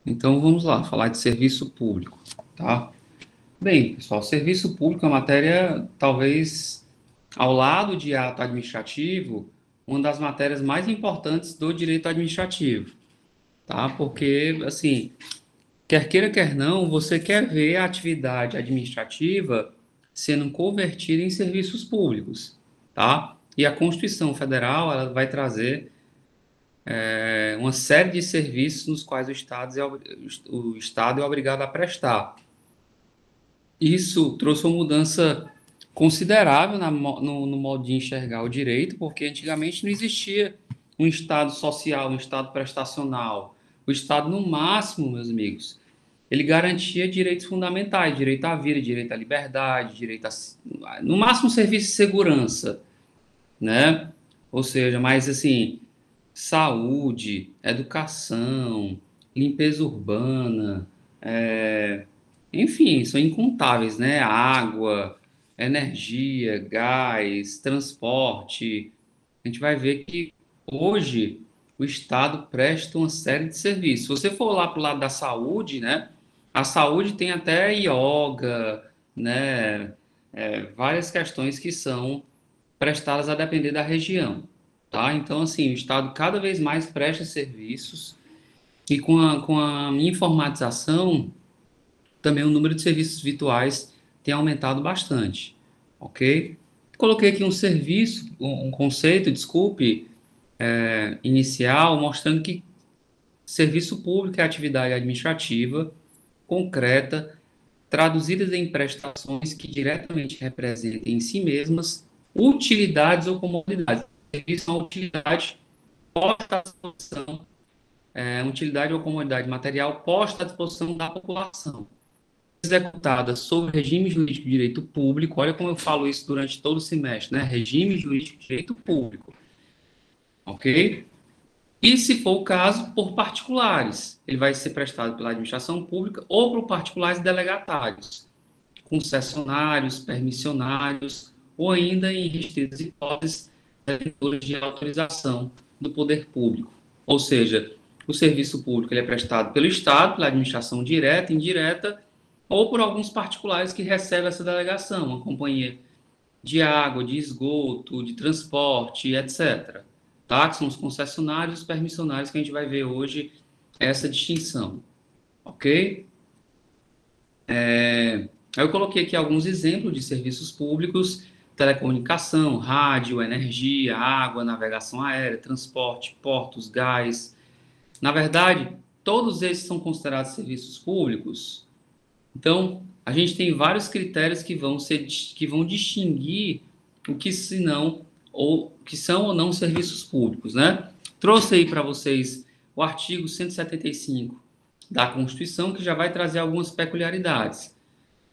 Então vamos lá, falar de serviço público, tá? Bem, pessoal, serviço público é uma matéria, talvez, ao lado de ato administrativo, uma das matérias mais importantes do direito administrativo, tá? Porque, assim, quer queira, quer não, você quer ver a atividade administrativa sendo convertida em serviços públicos, tá? E a Constituição Federal, ela vai trazer uma série de serviços nos quais o Estado é obrigado a prestar. Isso trouxe uma mudança considerável no modo de enxergar o direito, porque antigamente não existia um Estado social, um Estado prestacional. O Estado, no máximo, meus amigos, ele garantia direitos fundamentais, direito à vida, direito à liberdade, no máximo, serviço de segurança, né? Ou seja, mas assim, saúde, educação, limpeza urbana, enfim, são incontáveis, né? Água, energia, gás, transporte. A gente vai ver que hoje o Estado presta uma série de serviços. Se você for lá para o lado da saúde, né? A saúde tem até yoga, né? Várias questões que são prestadas a depender da região, tá? Então, assim, o Estado cada vez mais presta serviços e com a informatização também o número de serviços virtuais tem aumentado bastante, ok? Coloquei aqui um serviço, um conceito, desculpe, inicial, mostrando que serviço público é atividade administrativa concreta, traduzidas em prestações que diretamente representem em si mesmas utilidades ou comodidades. Serviço é uma utilidade posta à disposição, utilidade ou comodidade material posta à disposição da população executada sob regime jurídico de direito público. Olha como eu falo isso durante todo o semestre, né? Regime jurídico de direito público, ok? E, se for o caso, por particulares. Ele vai ser prestado pela administração pública ou por particulares delegatários, concessionários, permissionários, ou ainda em restritas hipóteses de autorização do poder público. Ou seja, o serviço público ele é prestado pelo Estado, pela administração direta, indireta, ou por alguns particulares que recebem essa delegação, uma companhia de água, de esgoto, de transporte, etc. Tá? Que são os concessionários e os permissionários que a gente vai ver hoje essa distinção. Ok? Aí eu coloquei aqui alguns exemplos de serviços públicos: telecomunicação, rádio, energia, água, navegação aérea, transporte, portos, gás. Na verdade, todos esses são considerados serviços públicos. Então, a gente tem vários critérios que vão distinguir o que se não ou que são ou não serviços públicos, né? Trouxe aí para vocês o artigo 175 da Constituição, que já vai trazer algumas peculiaridades.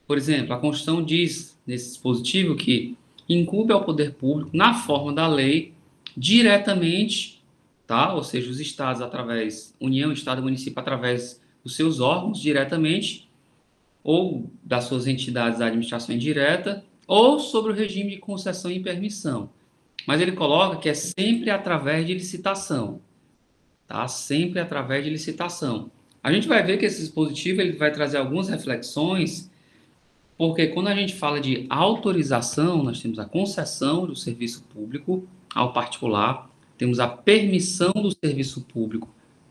Por exemplo, a Constituição diz nesse dispositivo que incumbe ao poder público, na forma da lei, diretamente, tá? Ou seja, os estados através, União, Estado e município através dos seus órgãos diretamente, ou das suas entidades da administração indireta, ou sobre o regime de concessão e permissão. Mas ele coloca que é sempre através de licitação, tá? Sempre através de licitação. A gente vai ver que esse dispositivo ele vai trazer algumas reflexões, porque quando a gente fala de autorização, nós temos a concessão do serviço público ao particular, temos a permissão do serviço público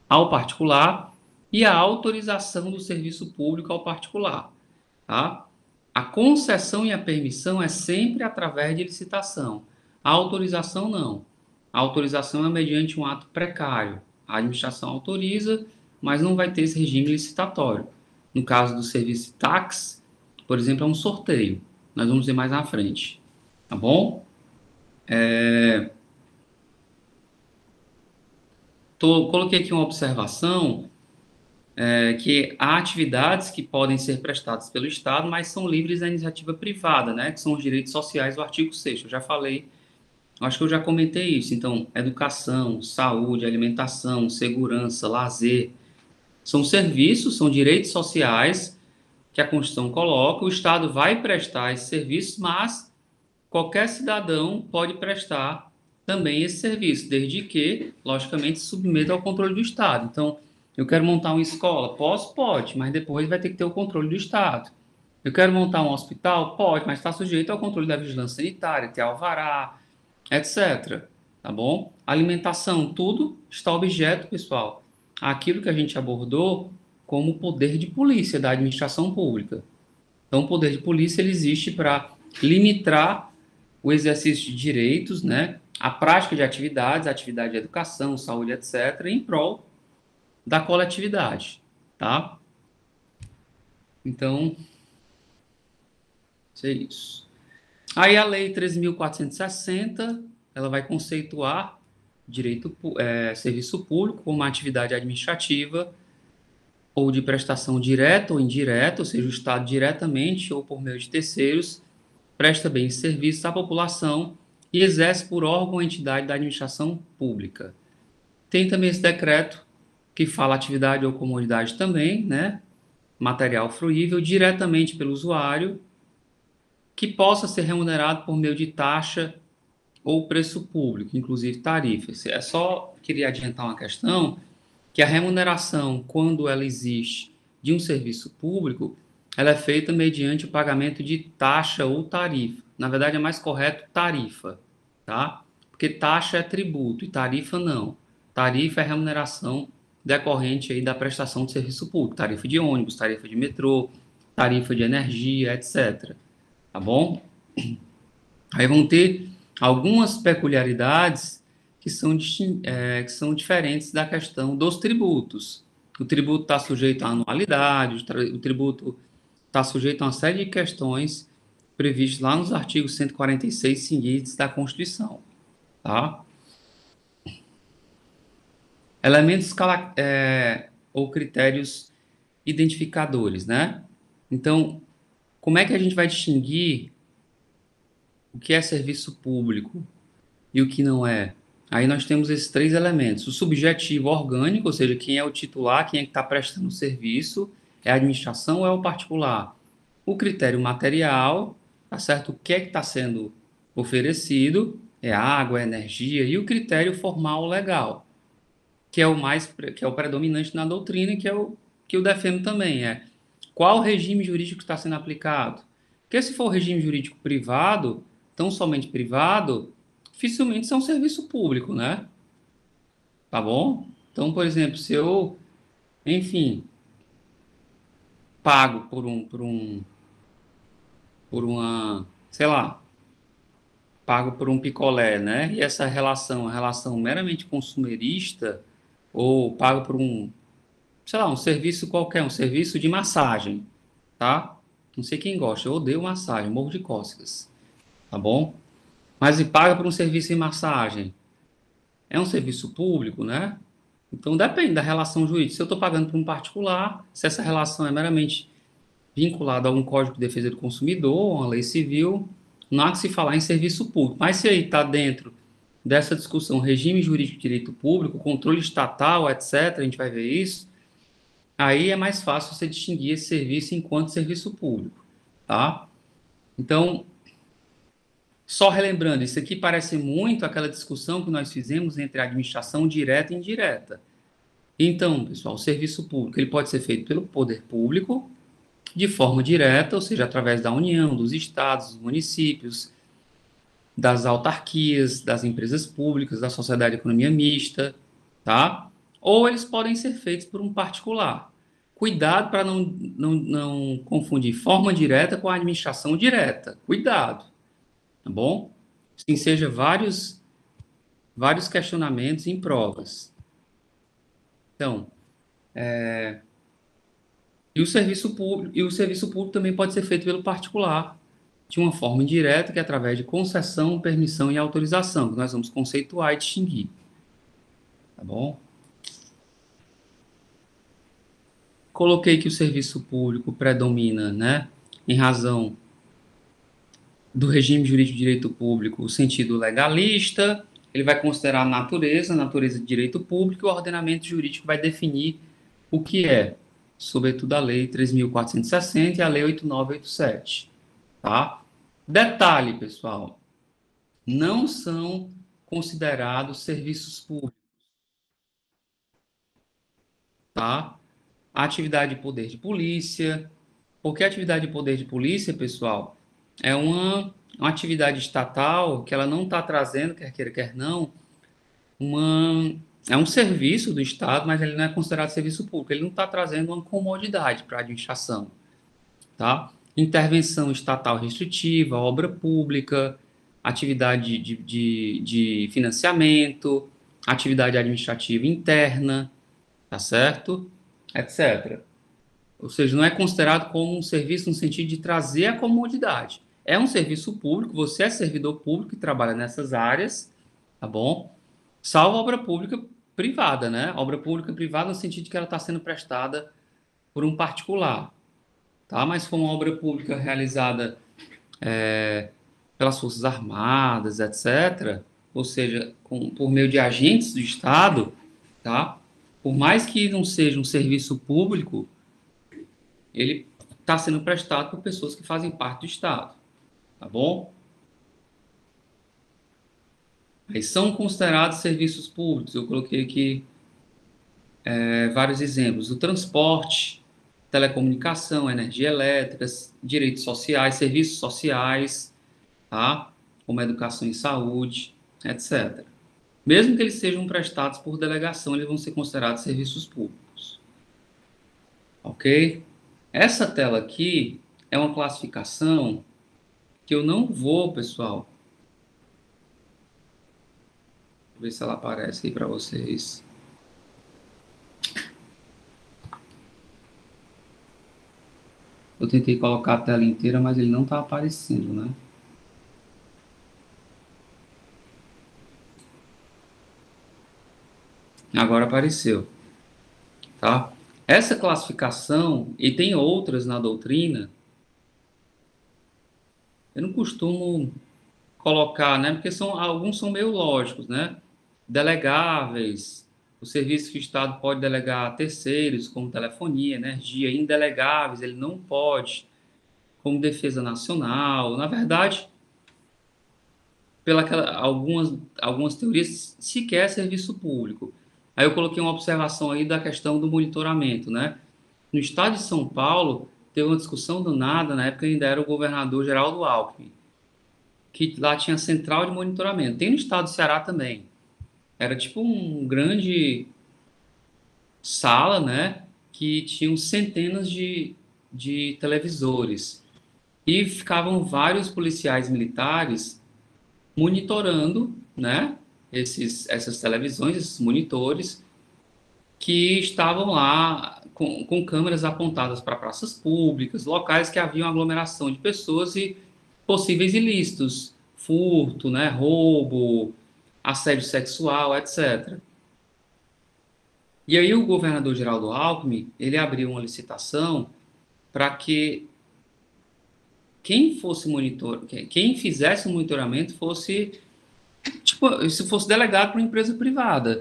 ao particular e a autorização do serviço público ao particular, tá? A concessão e a permissão é sempre através de licitação. A autorização não. A autorização é mediante um ato precário. A administração autoriza, mas não vai ter esse regime licitatório. No caso do serviço de táxi, por exemplo, é um sorteio. Nós vamos ver mais na frente. Tá bom? Coloquei aqui uma observação, que há atividades que podem ser prestadas pelo Estado, mas são livres da iniciativa privada, né? Que são os direitos sociais do artigo 6º. Eu já falei, acho que eu já comentei isso. Então, educação, saúde, alimentação, segurança, lazer, são serviços, são direitos sociais que a Constituição coloca. O Estado vai prestar esses serviços, mas qualquer cidadão pode prestar também esse serviço, desde que, logicamente, submeta ao controle do Estado. Então, Eu quero montar uma escola? Posso? Pode, mas depois vai ter que ter o controle do Estado. Eu quero montar um hospital? Pode, mas está sujeito ao controle da vigilância sanitária, ter alvará, etc. Tá bom? Alimentação, tudo está objeto, pessoal, àquilo que a gente abordou como poder de polícia da administração pública. Então, o poder de polícia ele existe para limitar o exercício de direitos, né, a prática de atividades, atividade de educação, saúde, etc., em prol da coletividade, tá? Então, isso é isso. Aí a Lei 13.460, ela vai conceituar serviço público como uma atividade administrativa ou de prestação direta ou indireta, ou seja, o Estado diretamente ou por meio de terceiros presta bens e serviços à população e exerce por órgão ou entidade da administração pública. Tem também esse decreto que fala atividade ou comodidade também, né? Material fruível diretamente pelo usuário, que possa ser remunerado por meio de taxa ou preço público, inclusive tarifas. É só queria adiantar uma questão, que a remuneração, quando ela existe de um serviço público, ela é feita mediante o pagamento de taxa ou tarifa. Na verdade, é mais correto tarifa, tá? Porque taxa é tributo e tarifa não. Tarifa é remuneração decorrente aí da prestação de serviço público, tarifa de ônibus, tarifa de metrô, tarifa de energia, etc. Tá bom? Aí vão ter algumas peculiaridades que são diferentes da questão dos tributos. O tributo está sujeito à anualidade, o tributo está sujeito a uma série de questões previstas lá nos artigos 146 seguintes da Constituição. Tá? Elementos ou critérios identificadores, né? Então, como é que a gente vai distinguir o que é serviço público e o que não é? Aí nós temos esses três elementos. O subjetivo orgânico, ou seja, quem é o titular, quem é que está prestando o serviço, é a administração ou é o particular. O critério material, tá certo? O que é que está sendo oferecido, é água, é energia, e o critério formal legal, que é o predominante na doutrina e que é o que eu defendo também, é qual regime jurídico está sendo aplicado. Porque se for regime jurídico privado, tão somente privado, dificilmente isso é um serviço público, né? Tá bom? Então, por exemplo, se eu, enfim, pago por uma, sei lá, pago por um picolé, né? E essa relação, a relação meramente consumerista, ou pago por um, sei lá, um serviço qualquer, um serviço de massagem, tá? Não sei quem gosta, eu odeio massagem, morro de cócegas, tá bom? Mas e paga por um serviço de massagem. É um serviço público, né? Então depende da relação jurídica. Se eu estou pagando para um particular, se essa relação é meramente vinculada a um Código de Defesa do Consumidor, uma lei civil, não há que se falar em serviço público. Mas se aí está dentro dessa discussão regime jurídico de direito público, controle estatal, etc., a gente vai ver isso, aí é mais fácil você distinguir esse serviço enquanto serviço público, tá? Então, só relembrando, isso aqui parece muito aquela discussão que nós fizemos entre a administração direta e indireta. Então, pessoal, o serviço público ele pode ser feito pelo poder público de forma direta, ou seja, através da União, dos estados, dos municípios, das autarquias, das empresas públicas, da sociedade de economia mista, tá? Ou eles podem ser feitos por um particular. Cuidado para não confundir forma direta com a administração direta. Cuidado, tá bom? Sim, seja vários questionamentos em provas. Então, e o serviço público também pode ser feito pelo particular, de uma forma indireta, que é através de concessão, permissão e autorização, que nós vamos conceituar e distinguir, tá bom? Coloquei que o serviço público predomina, né, em razão do regime jurídico de direito público, o sentido legalista, ele vai considerar a natureza de direito público, e o ordenamento jurídico vai definir o que é, sobretudo a Lei 3.460 e a Lei 8.987, tá? Detalhe, pessoal, não são considerados serviços públicos. tá? A atividade de poder de polícia, porque a atividade de poder de polícia, pessoal, é uma atividade estatal que ela não está trazendo, quer queira, quer não, uma, é um serviço do Estado, mas ele não é considerado serviço público. Ele não está trazendo uma comodidade para a administração, tá? Intervenção estatal restritiva, obra pública, atividade de financiamento, atividade administrativa interna, tá certo? Etc. Ou seja, não é considerado como um serviço no sentido de trazer a comodidade. É um serviço público, você é servidor público e trabalha nessas áreas, tá bom? Salvo obra pública privada, né? Obra pública privada no sentido de que ela está sendo prestada por um particular, tá? Mas se for uma obra pública realizada pelas Forças Armadas, etc., ou seja, por meio de agentes do Estado, tá? Por mais que não seja um serviço público, ele está sendo prestado por pessoas que fazem parte do Estado, tá bom? Aí são considerados serviços públicos. Eu coloquei aqui vários exemplos: o transporte, telecomunicação, energia elétrica, direitos sociais, serviços sociais, tá? Como educação e saúde, etc. Mesmo que eles sejam prestados por delegação, eles vão ser considerados serviços públicos, ok? Essa tela aqui é uma classificação que eu não vou, pessoal, ver se ela aparece aí para vocês. Eu tentei colocar a tela inteira, mas ele não está aparecendo, né? Agora apareceu, tá? Essa classificação, e tem outras na doutrina, eu não costumo colocar, né? Porque alguns são meio lógicos, né? Delegáveis, o serviço que o Estado pode delegar a terceiros, como telefonia, energia, indelegáveis, ele não pode, como defesa nacional. Na verdade, algumas teorias, sequer é serviço público. Aí eu coloquei uma observação aí da questão do monitoramento, né? No estado de São Paulo, teve uma discussão do nada, na época ainda era o governador Geraldo Alckmin, que lá tinha central de monitoramento. Tem no estado do Ceará também. Era tipo um grande sala, né? Que tinham centenas de televisores. E ficavam vários policiais militares monitorando, né, essas televisões, esses monitores, que estavam lá com câmeras apontadas para praças públicas, locais que haviam aglomeração de pessoas e possíveis ilícitos, furto, né, roubo, assédio sexual, etc. E aí o governador Geraldo Alckmin, ele abriu uma licitação para que quem fizesse o monitoramento fosse tipo, se fosse delegado para uma empresa privada,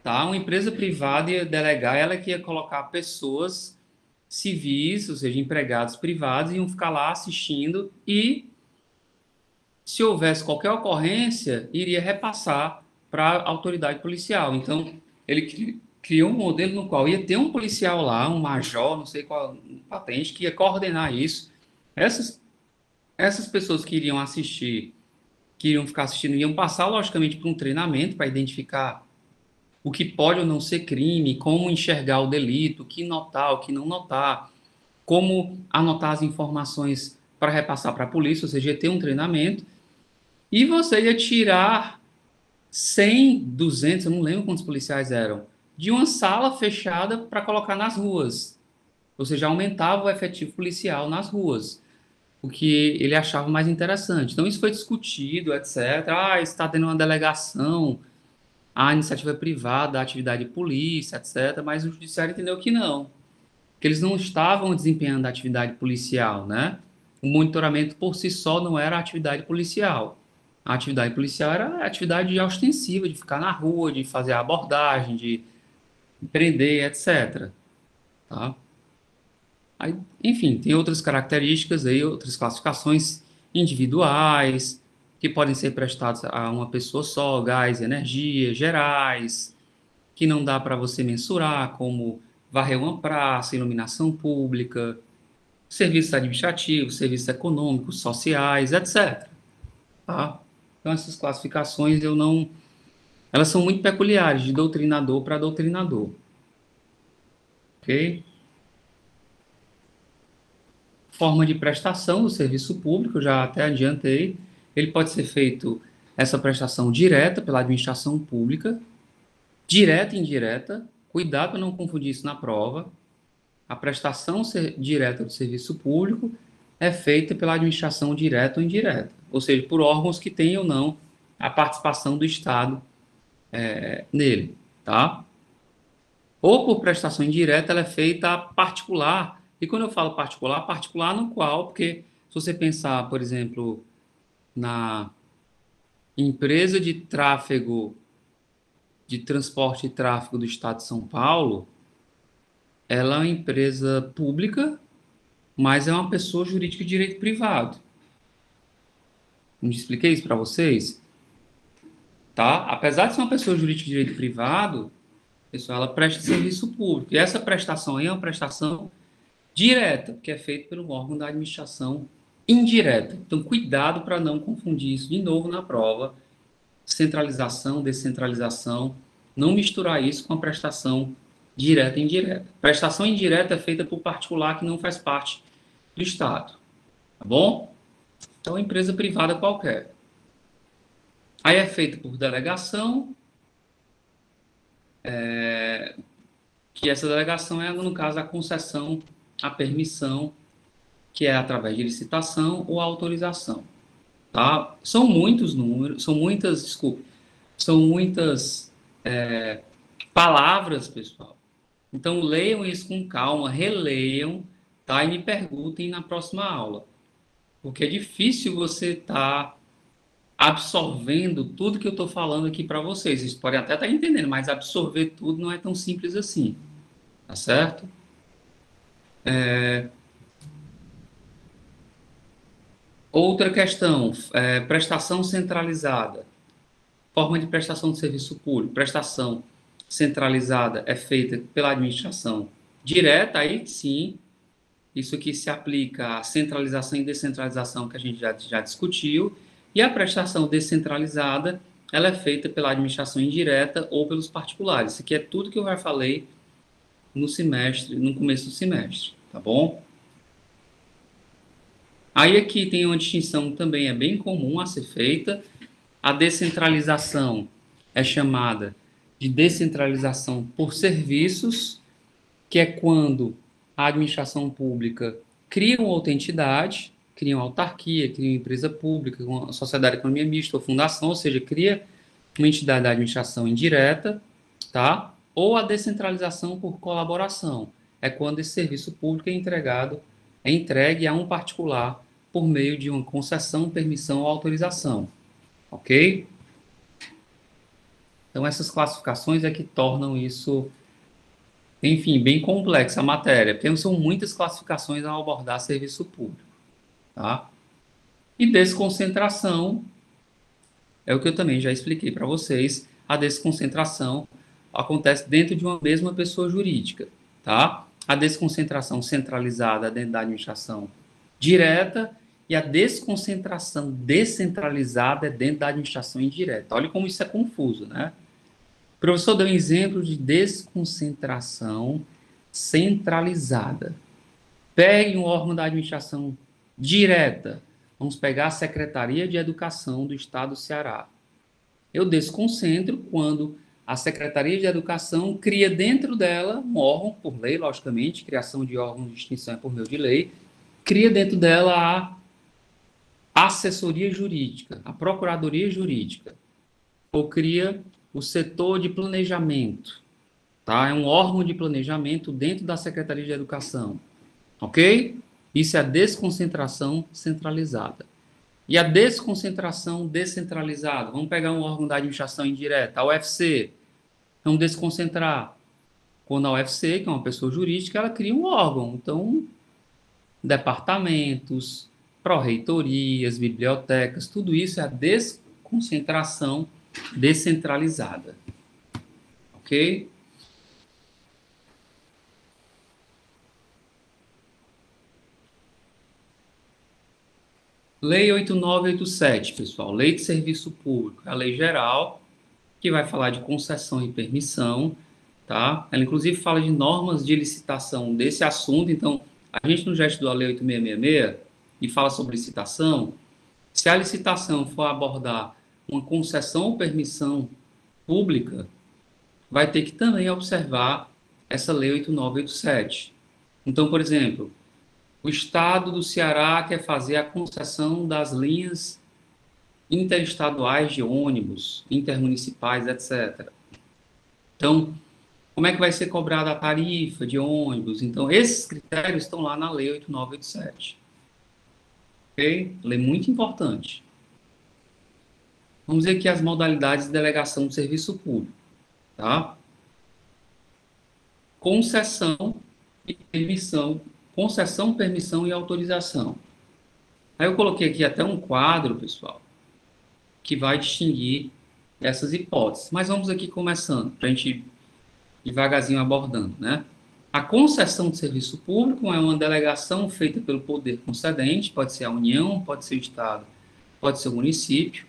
tá? Uma empresa privada ia delegar, ela que ia colocar pessoas civis, ou seja, empregados privados, iam ficar lá assistindo e, se houvesse qualquer ocorrência, iria repassar para a autoridade policial. Então, ele criou um modelo no qual ia ter um policial lá, um major, não sei qual patente, que ia coordenar isso. Essas, essas pessoas que iriam assistir, que iriam ficar assistindo, iam passar, logicamente, por um treinamento para identificar o que pode ou não ser crime, como enxergar o delito, o que notar, o que não notar, como anotar as informações para repassar para a polícia, ou seja, ia ter um treinamento, e você ia tirar 100, 200, eu não lembro quantos policiais eram, de uma sala fechada para colocar nas ruas, ou seja, aumentava o efetivo policial nas ruas, o que ele achava mais interessante. Então, isso foi discutido, etc. Ah, está tendo uma delegação, a iniciativa privada, a atividade de polícia, etc. Mas o judiciário entendeu que não, que eles não estavam desempenhando a atividade policial, né? O monitoramento por si só não era a atividade policial. A atividade policial era a atividade ostensiva, de ficar na rua, de fazer a abordagem, de prender, etc. Tá? Aí, enfim, tem outras características aí, outras classificações individuais, que podem ser prestadas a uma pessoa só, gás, energia, gerais, que não dá para você mensurar, como varrer uma praça, iluminação pública, serviços administrativos, serviços econômicos, sociais, etc. Tá? Então, essas classificações eu não... Elas são muito peculiares, de doutrinador para doutrinador. Ok? Forma de prestação do serviço público, já até adiantei. Ele pode ser feito, essa prestação direta pela administração pública, direta e indireta. Cuidado para não confundir isso na prova. A prestação direta do serviço público é feita pela administração direta ou indireta, ou seja, por órgãos que tenham ou não a participação do Estado nele, tá? Ou por prestação indireta, ela é feita particular. E quando eu falo particular, particular no qual, porque se você pensar, por exemplo, na empresa de tráfego, de transporte e tráfego do Estado de São Paulo, ela é uma empresa pública, mas é uma pessoa jurídica de direito privado. Não expliquei isso para vocês? Tá? Apesar de ser uma pessoa jurídica de direito privado, pessoal, ela presta serviço público. E essa prestação aí é uma prestação direta, que é feita pelo órgão da administração indireta. Então, cuidado para não confundir isso de novo na prova. Centralização, descentralização, não misturar isso com a prestação direta e indireta. Prestação indireta é feita por particular que não faz parte do Estado. Tá bom? Então, empresa privada qualquer. Aí é feito por delegação, que essa delegação é, no caso, a concessão, a permissão, que é através de licitação ou autorização. Tá? São muitos números, são muitas palavras, pessoal. Então, leiam isso com calma, releiam, tá? E me perguntem na próxima aula. Porque é difícil você estar absorvendo tudo que eu estou falando aqui para vocês. Vocês podem até estar entendendo, mas absorver tudo não é tão simples assim. Tá certo? Outra questão, prestação centralizada. Forma de prestação de serviço público. Prestação centralizada é feita pela administração direta, aí sim, isso aqui se aplica à centralização e descentralização que a gente já discutiu, e a prestação descentralizada, ela é feita pela administração indireta ou pelos particulares. Isso aqui é tudo que eu já falei no semestre, no começo do semestre, tá bom? Aí aqui tem uma distinção também, é bem comum a ser feita. A descentralização é chamada de descentralização por serviços, que é quando a administração pública cria uma outra entidade, cria uma autarquia, cria uma empresa pública, uma sociedade de economia mista ou fundação, ou seja, cria uma entidade da administração indireta, tá? Ou a descentralização por colaboração, é quando esse serviço público é entregue a um particular por meio de uma concessão, permissão ou autorização, ok? Então, essas classificações é que tornam isso, enfim, bem complexa a matéria, porque são muitas classificações ao abordar serviço público, tá? E desconcentração é o que eu também já expliquei para vocês. A desconcentração acontece dentro de uma mesma pessoa jurídica, tá? A desconcentração centralizada dentro da administração direta e a desconcentração descentralizada é dentro da administração indireta. Olha como isso é confuso, né? O professor deu um exemplo de desconcentração centralizada. Pegue um órgão da administração direta. Vamos pegar a Secretaria de Educação do Estado do Ceará. Eu desconcentro quando a Secretaria de Educação cria dentro dela um órgão, por lei, logicamente, criação de órgãos de extinção é por meio de lei, cria dentro dela a assessoria jurídica, a procuradoria jurídica, ou cria o setor de planejamento, tá? É um órgão de planejamento dentro da Secretaria de Educação, ok? Isso é a desconcentração centralizada. E a desconcentração descentralizada, vamos pegar um órgão da administração indireta, a UFC, vamos desconcentrar. Quando a UFC, que é uma pessoa jurídica, ela cria um órgão, então, departamentos, pró-reitorias, bibliotecas, tudo isso é a desconcentração descentralizada. Ok? Lei 8987, pessoal. Lei de Serviço Público. É a lei geral que vai falar de concessão e permissão, tá? Ela, inclusive, fala de normas de licitação desse assunto. Então, a gente não já estudou a Lei 8666 e fala sobre licitação. Se a licitação for abordar uma concessão ou permissão pública, vai ter que também observar essa Lei 8987. Então, por exemplo, o Estado do Ceará quer fazer a concessão das linhas interestaduais de ônibus, intermunicipais, etc. Então, como é que vai ser cobrada a tarifa de ônibus? Então, esses critérios estão lá na Lei 8987. Ok? Lei muito importante. Vamos ver aqui as modalidades de delegação de serviço público. Tá? Concessão e permissão. Concessão, permissão e autorização. Aí eu coloquei aqui até um quadro, pessoal, que vai distinguir essas hipóteses. Mas vamos aqui começando, para a gente ir devagarzinho abordando, né? A concessão de serviço público é uma delegação feita pelo poder concedente, pode ser a União, pode ser o Estado, pode ser o município,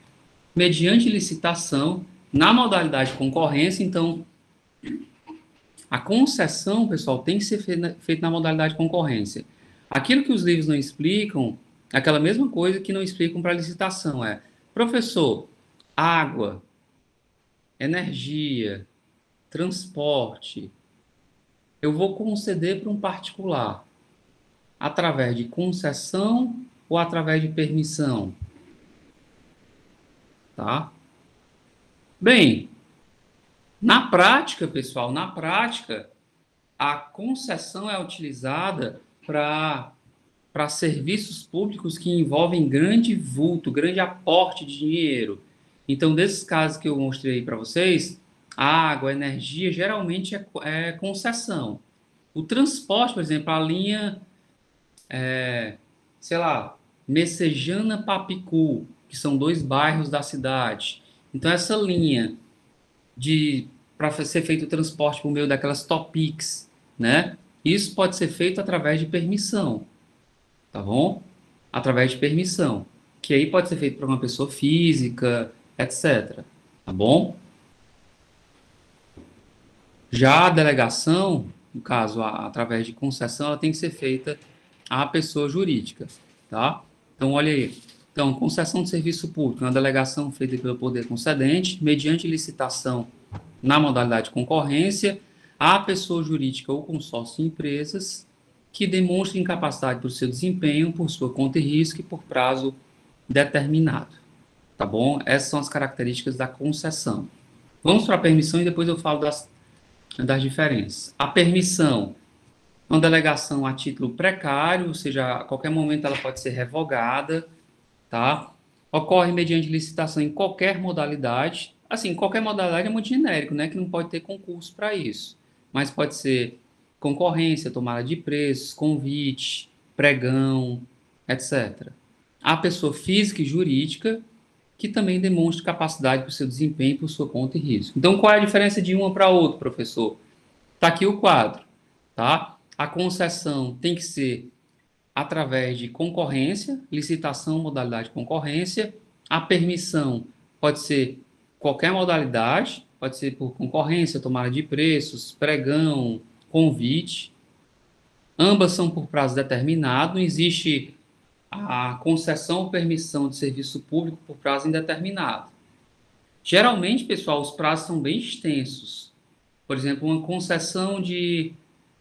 mediante licitação, na modalidade de concorrência. Então, a concessão, pessoal, tem que ser feita na modalidade de concorrência. Aquilo que os livros não explicam, é aquela mesma coisa que não explicam para a licitação, professor, água, energia, transporte, eu vou conceder para um particular através de concessão ou através de permissão, tá? Bem, na prática, pessoal, na prática, a concessão é utilizada para serviços públicos que envolvem grande vulto, grande aporte de dinheiro. Então, desses casos que eu mostrei para vocês, água, energia, geralmente é concessão. O transporte, por exemplo, a linha, sei lá, Messejana-Papicu, que são 2 bairros da cidade. Então, essa linha para ser feito o transporte por meio daquelas Topics, né? Isso pode ser feito através de permissão, tá bom? Através de permissão, que aí pode ser feito por uma pessoa física, etc. Tá bom? Já a delegação, no caso, através de concessão, ela tem que ser feita à pessoa jurídica, tá? Então, olha aí. Então, concessão de serviço público é uma delegação feita pelo poder concedente, mediante licitação na modalidade de concorrência, à pessoa jurídica ou consórcio de empresas que demonstrem capacidade para o seu desempenho por sua conta e risco e por prazo determinado. Tá bom? Essas são as características da concessão. Vamos para a permissão e depois eu falo das diferenças. A permissão é uma delegação a título precário, ou seja, a qualquer momento ela pode ser revogada, tá? Ocorre mediante licitação em qualquer modalidade. Assim, qualquer modalidade é muito genérico, né? Que não pode ter concurso para isso. Mas pode ser concorrência, tomada de preços, convite, pregão, etc. A pessoa física e jurídica que também demonstre capacidade para o seu desempenho, por sua conta e risco. Então, qual é a diferença de uma para outra, professor? Está aqui o quadro, tá? A concessão tem que ser através de concorrência, licitação, modalidade de concorrência. A permissão pode ser qualquer modalidade, pode ser por concorrência, tomada de preços, pregão, convite. Ambas são por prazo determinado, não existe a concessão ou permissão de serviço público por prazo indeterminado. Geralmente, pessoal, os prazos são bem extensos. Por exemplo, uma concessão de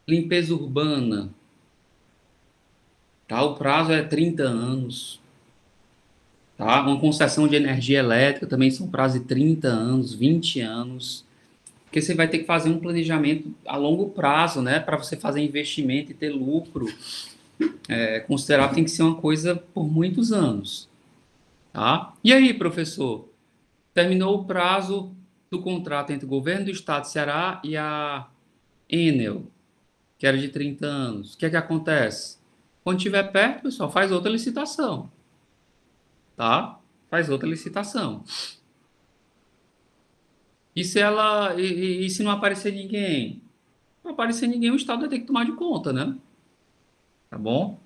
limpeza urbana, tá? O prazo é 30 anos. Tá? Uma concessão de energia elétrica também são prazos de 30 anos, 20 anos. Porque você vai ter que fazer um planejamento a longo prazo, né? Para você fazer investimento e ter lucro considerável, tem que ser uma coisa por muitos anos. Tá? E aí, professor? Terminou o prazo do contrato entre o governo do estado de Ceará e a Enel, que era de 30 anos. O que é que acontece? Quando estiver perto, pessoal, faz outra licitação. Tá? Faz outra licitação. E se ela e se não aparecer ninguém? Não aparecer ninguém, o estado vai ter que tomar de conta, né? Tá bom?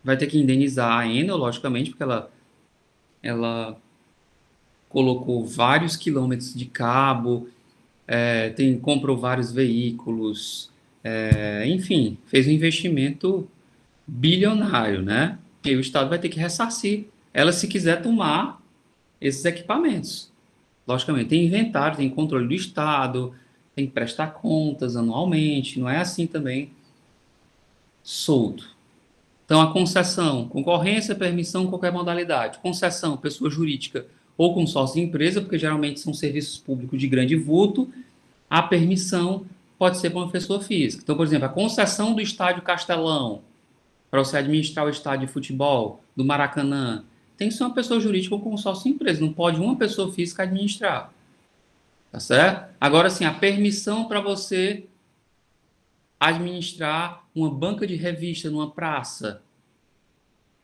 Vai ter que indenizar a Enel, logicamente, porque ela ela colocou vários quilômetros de cabo, comprou vários veículos, enfim, fez um investimento bilionário, né? E o Estado vai ter que ressarcir ela se quiser tomar esses equipamentos. Logicamente, tem inventário, tem controle do Estado, tem que prestar contas anualmente, não é assim também solto. Então, a concessão, concorrência, permissão, qualquer modalidade. Concessão, pessoa jurídica ou consórcio de empresa, porque geralmente são serviços públicos de grande vulto. A permissão pode ser para uma pessoa física. Então, por exemplo, a concessão do estádio Castelão, para você administrar o estádio de futebol do Maracanã, tem que ser uma pessoa jurídica ou consórcio de empresa. Não pode uma pessoa física administrar. Tá certo? Agora, sim, a permissão para você administrar uma banca de revista numa praça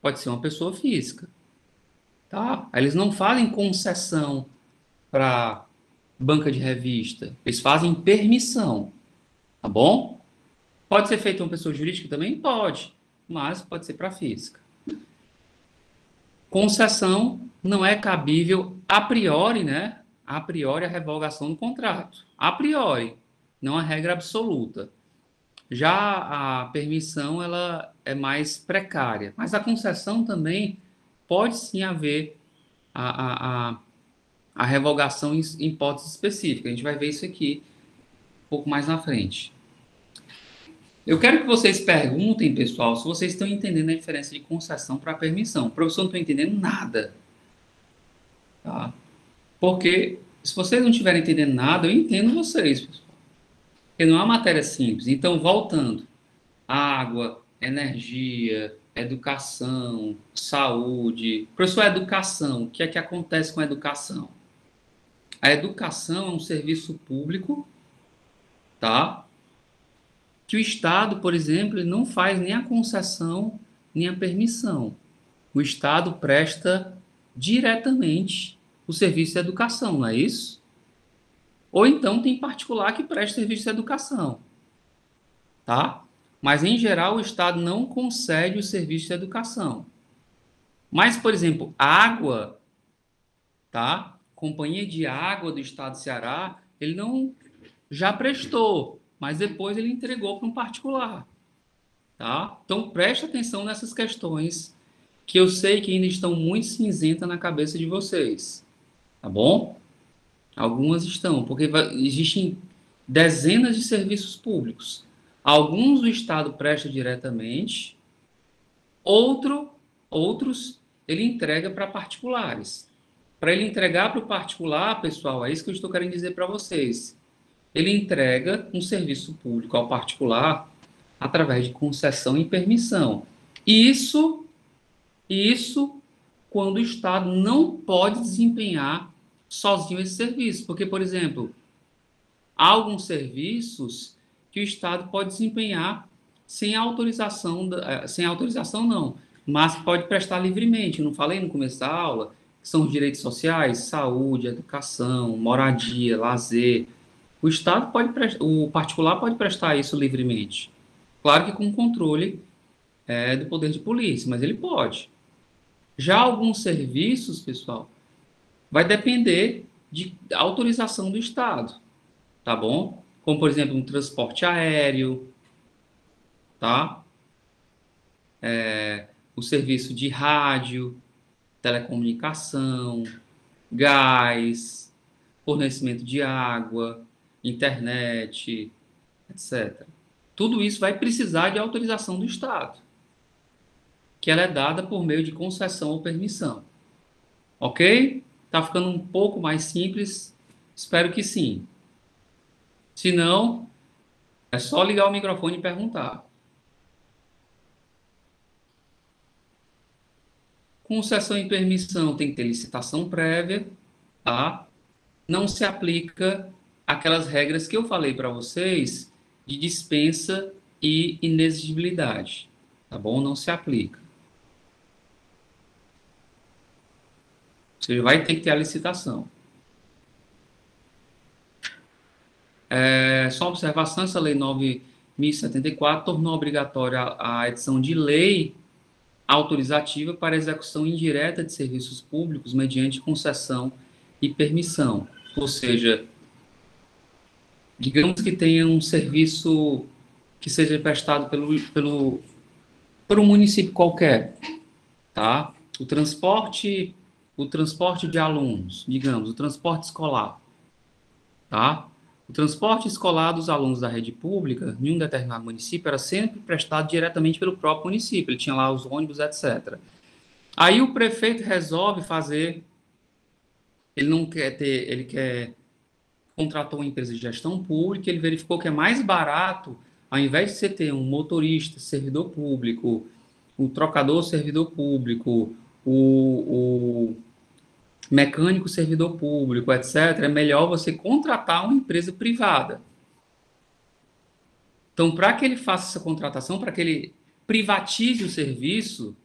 pode ser uma pessoa física. Tá? Eles não fazem concessão para banca de revista. Eles fazem permissão. Tá bom? Pode ser feito uma pessoa jurídica também? Pode. Mas pode ser para física. Concessão não é cabível a priori, né? A priori a revogação do contrato. A priori, não a regra absoluta. Já a permissão ela é mais precária, mas a concessão também pode sim haver a revogação em hipótese específica. A gente vai ver isso aqui um pouco mais na frente. Eu quero que vocês perguntem, pessoal, se vocês estão entendendo a diferença de concessão para permissão. O professor não está entendendo nada. Tá? Porque se vocês não estiverem entendendo nada, eu entendo vocês, pessoal. Porque não é uma matéria simples. Então, voltando. Água, energia, educação, saúde. Professor, educação, o que é que acontece com a educação? A educação é um serviço público, tá? Que o Estado, por exemplo, ele não faz nem a concessão, nem a permissão. O Estado presta diretamente o serviço de educação, não é isso? Ou então tem particular que presta serviço de educação, tá? Mas, em geral, o Estado não concede o serviço de educação. Mas, por exemplo, água, tá? Companhia de Água do Estado do Ceará, ele não já prestou, mas depois ele entregou para um particular, tá? Então, preste atenção nessas questões que eu sei que ainda estão muito cinzentas na cabeça de vocês, tá bom? Algumas estão, porque existem dezenas de serviços públicos. Alguns o Estado presta diretamente, outros ele entrega para particulares. Para ele entregar para o particular, pessoal, é isso que eu estou querendo dizer para vocês. Ele entrega um serviço público ao particular através de concessão e permissão. Isso quando o Estado não pode desempenhar sozinho esse serviço. Porque, por exemplo, há alguns serviços que o Estado pode desempenhar sem autorização, sem autorização não, mas pode prestar livremente. Eu não falei no começo da aula, que são os direitos sociais, saúde, educação, moradia, lazer. O Estado pode, o particular pode prestar isso livremente. Claro que com controle do poder de polícia, mas ele pode. Já alguns serviços, pessoal, vai depender de autorização do Estado, tá bom? Como, por exemplo, um transporte aéreo, tá? O serviço de rádio, telecomunicação, gás, fornecimento de água, internet, etc. Tudo isso vai precisar de autorização do Estado, que ela é dada por meio de concessão ou permissão. Ok? Tá ficando um pouco mais simples? Espero que sim. Se não, é só ligar o microfone e perguntar. Concessão e permissão tem que ter licitação prévia, tá? Não se aplica aquelas regras que eu falei para vocês de dispensa e inexigibilidade, tá bom? Não se aplica. Você vai ter que ter a licitação. Só uma observação, essa lei 9.074 tornou obrigatória a edição de lei autorizativa para execução indireta de serviços públicos mediante concessão e permissão. Ou seja, digamos que tenha um serviço que seja prestado por um município qualquer, tá? O transporte de alunos, digamos, o transporte escolar, tá? O transporte escolar dos alunos da rede pública, em um determinado município, era sempre prestado diretamente pelo próprio município. Ele tinha lá os ônibus, etc. Aí o prefeito resolve fazer, ele não quer ter, ele quer contratou uma empresa de gestão pública, ele verificou que é mais barato, ao invés de você ter um motorista, servidor público, um trocador, servidor público, o mecânico, servidor público, etc., é melhor você contratar uma empresa privada. Então, para que ele faça essa contratação, para que ele privatize o serviço,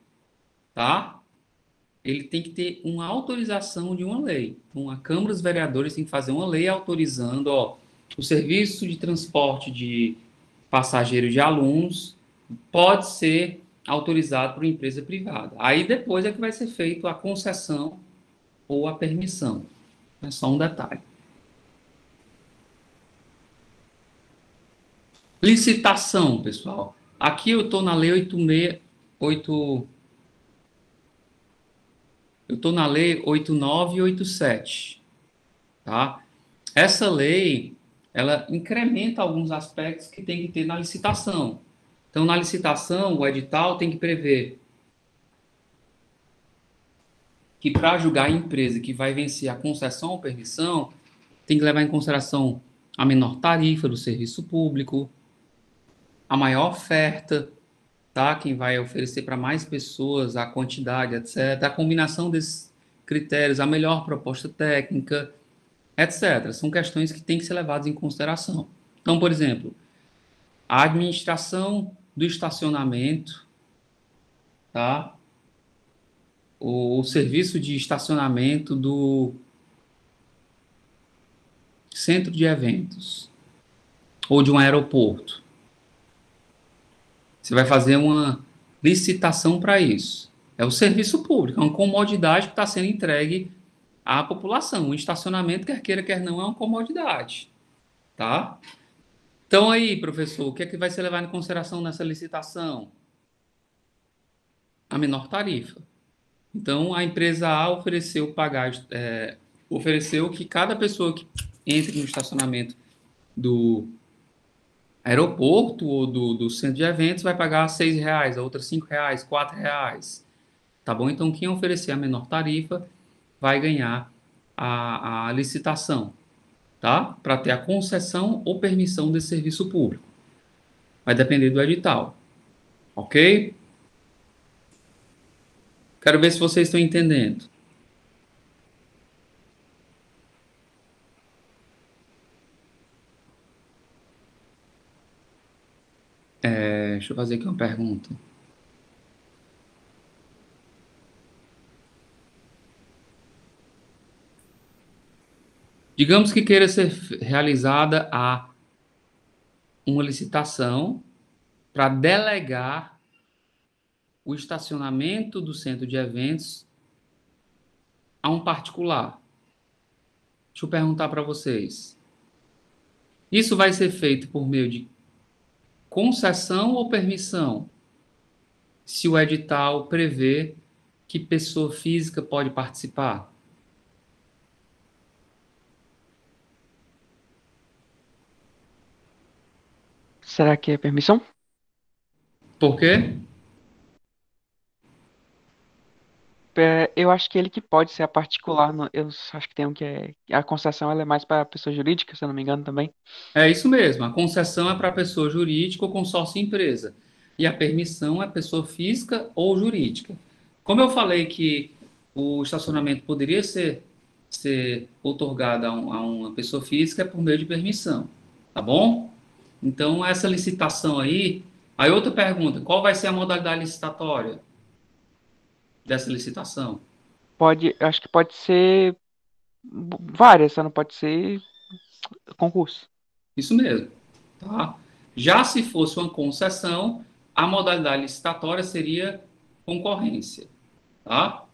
tá? Ele tem que ter uma autorização de uma lei. Então, a Câmara dos Vereadores tem que fazer uma lei autorizando, ó, o serviço de transporte de passageiros de alunos pode ser autorizado por uma empresa privada. Aí depois é que vai ser feito a concessão ou a permissão. É só um detalhe. Licitação, pessoal. Aqui eu estou na Lei 86, eu estou na Lei 89 e 87, tá? Essa lei, ela incrementa alguns aspectos que tem que ter na licitação. Então, na licitação, o edital tem que prever que para julgar a empresa que vai vencer a concessão ou permissão, tem que levar em consideração a menor tarifa do serviço público, a maior oferta, tá? Quem vai oferecer para mais pessoas, a quantidade, etc. A combinação desses critérios, a melhor proposta técnica, etc. São questões que têm que ser levadas em consideração. Então, por exemplo, a administração do estacionamento, tá? O serviço de estacionamento do centro de eventos ou de um aeroporto. Você vai fazer uma licitação para isso. É o serviço público, é uma comodidade que está sendo entregue à população. O estacionamento, quer queira, quer não, é uma comodidade, tá? Então aí, professor, o que é que vai ser levado em consideração nessa licitação? A menor tarifa. Então, a empresa A ofereceu pagar, ofereceu que cada pessoa que entre no estacionamento do aeroporto ou do centro de eventos vai pagar R$ 6, a outra R$ 5, R$ 4. Tá bom? Então, quem oferecer a menor tarifa vai ganhar a licitação, tá? Para ter a concessão ou permissão desse serviço público. Vai depender do edital, ok? Quero ver se vocês estão entendendo. Deixa eu fazer aqui uma pergunta. Digamos que queira ser realizada uma licitação para delegar o estacionamento do centro de eventos a um particular. Deixa eu perguntar para vocês. Isso vai ser feito por meio de concessão ou permissão? Se o edital prevê que pessoa física pode participar. Será que é permissão? Por quê? Eu acho que ele que pode ser a particular. Eu acho que tem um que é. A concessão ela é mais para pessoa jurídica, se eu não me engano também. É isso mesmo. A concessão é para pessoa jurídica ou consórcio empresa. E a permissão é pessoa física ou jurídica. Como eu falei que o estacionamento poderia ser otorgado a uma pessoa física, é por meio de permissão. Tá bom? Então, essa licitação aí. Aí, outra pergunta: qual vai ser a modalidade licitatória dessa licitação? Eu acho que pode ser várias, só não pode ser concurso. Isso mesmo. Tá? Já se fosse uma concessão, a modalidade licitatória seria concorrência, tá?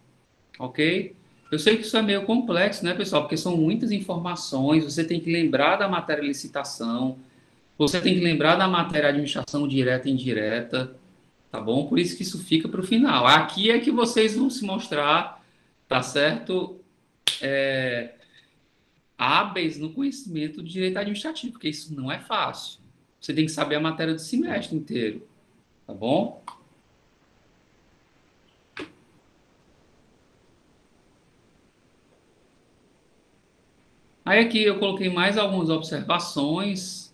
Ok? Eu sei que isso é meio complexo, né, pessoal? Porque são muitas informações, você tem que lembrar da matéria licitação, você tem que lembrar da matéria administração direta e indireta, tá bom? Por isso que isso fica para o final. Aqui é que vocês vão se mostrar, tá certo? Hábeis no conhecimento de direito administrativo, porque isso não é fácil. Você tem que saber a matéria do semestre inteiro, tá bom? Aí aqui eu coloquei mais algumas observações,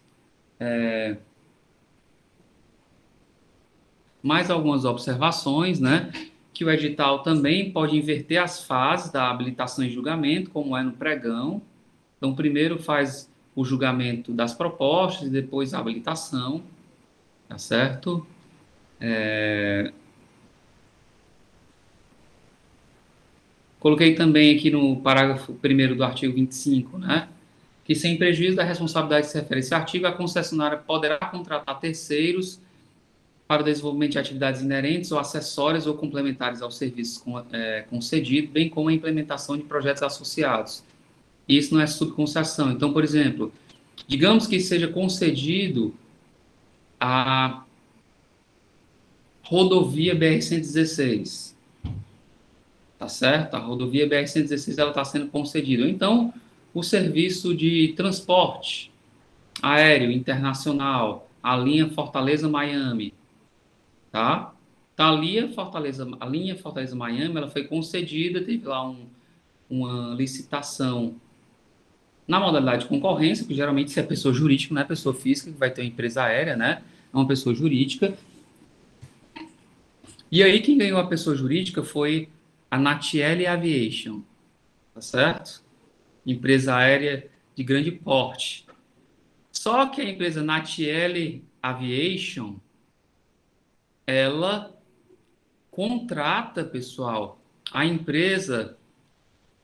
né? Que o edital também pode inverter as fases da habilitação e julgamento, como é no pregão. Então, primeiro faz o julgamento das propostas e depois a habilitação, tá certo? Coloquei também aqui no parágrafo 1º do artigo 25, né? Que sem prejuízo da responsabilidade que se refere a esse artigo, a concessionária poderá contratar terceiros para o desenvolvimento de atividades inerentes ou acessórias ou complementares ao serviço concedido, bem como a implementação de projetos associados. Isso não é subconcessão. Então, por exemplo, digamos que seja concedido a rodovia BR-116, tá certo? A rodovia BR-116 ela está sendo concedida. Então, o serviço de transporte aéreo internacional, a linha Fortaleza-Miami, tá? Tá, a linha Fortaleza-Miami, ela foi concedida, teve lá uma licitação na modalidade de concorrência, que geralmente se é pessoa jurídica, não é pessoa física, que vai ter uma empresa aérea, né? É uma pessoa jurídica. E aí quem ganhou a pessoa jurídica foi a Natiele Aviation, tá certo? Empresa aérea de grande porte. Só que a empresa Natiele Aviation, ela contrata, pessoal, a empresa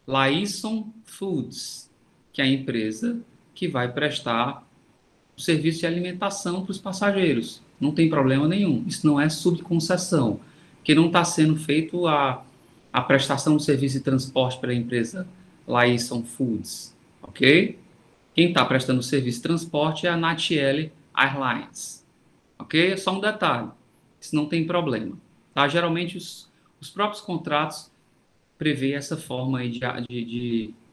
Laisson Foods, que é a empresa que vai prestar o serviço de alimentação para os passageiros. Não tem problema nenhum. Isso não é subconcessão, porque não está sendo feito a prestação de serviço de transporte pela empresa Laisson Foods, ok? Quem está prestando o serviço de transporte é a Natiele Airlines, ok? É só um detalhe. Isso não tem problema. Tá? Geralmente os próprios contratos prevê essa forma aí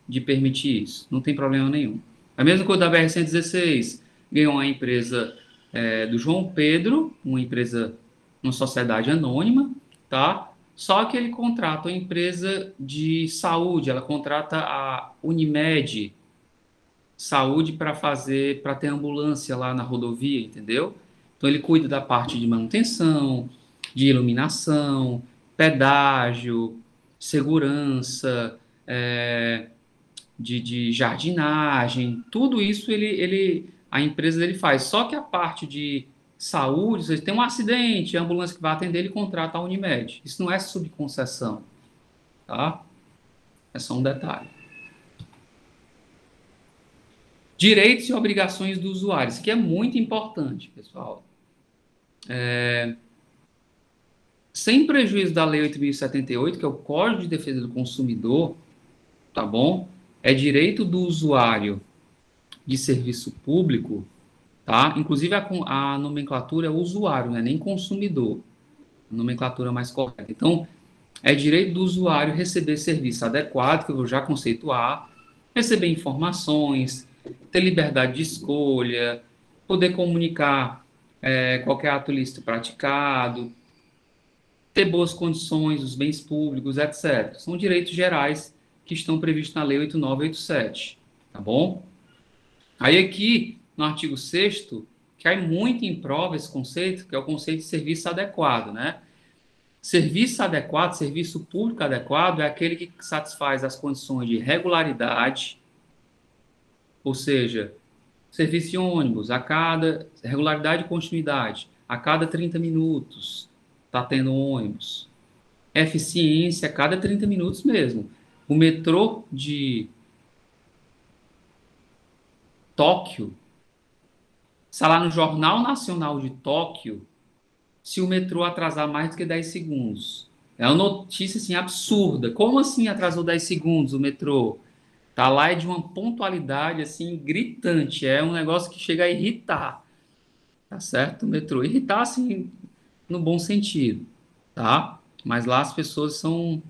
de permitir isso. Não tem problema nenhum. A mesma coisa da BR-116. Ganhou uma empresa do João Pedro, uma sociedade anônima, tá? Só que ele contrata uma empresa de saúde, ela contrata a Unimed Saúde para ter ambulância lá na rodovia, entendeu? Então ele cuida da parte de manutenção, de iluminação, pedágio, segurança, de jardinagem, tudo isso a empresa dele faz. Só que a parte de saúde, se tem um acidente, a ambulância que vai atender, ele contrata a Unimed. Isso não é subconcessão, tá? É só um detalhe. Direitos e obrigações do usuário. Isso aqui é muito importante, pessoal. Sem prejuízo da Lei 8.078, que é o Código de Defesa do Consumidor, tá bom? É direito do usuário de serviço público, tá? Inclusive a nomenclatura é usuário, não é nem consumidor. A nomenclatura mais correta. Então, é direito do usuário receber serviço adequado, que eu vou já conceituar, receber informações, ter liberdade de escolha, poder comunicar qualquer ato ilícito praticado, ter boas condições dos bens públicos, etc. São direitos gerais que estão previstos na Lei 8.987, tá bom? Aí aqui, no artigo 6º, cai muito em prova esse conceito, que é o conceito de serviço adequado, né? Serviço adequado, serviço público adequado é aquele que satisfaz as condições de regularidade, ou seja, serviço de ônibus, regularidade e continuidade, a cada 30 minutos está tendo ônibus. Eficiência a cada 30 minutos mesmo. O metrô de Tóquio, está lá no Jornal Nacional de Tóquio, se o metrô atrasar mais do que 10 segundos. É uma notícia assim absurda. Como assim atrasou 10 segundos o metrô? Tá lá é de uma pontualidade assim gritante. É um negócio que chega a irritar, tá certo? O metrô irritar assim no bom sentido, tá? Mas lá as pessoas são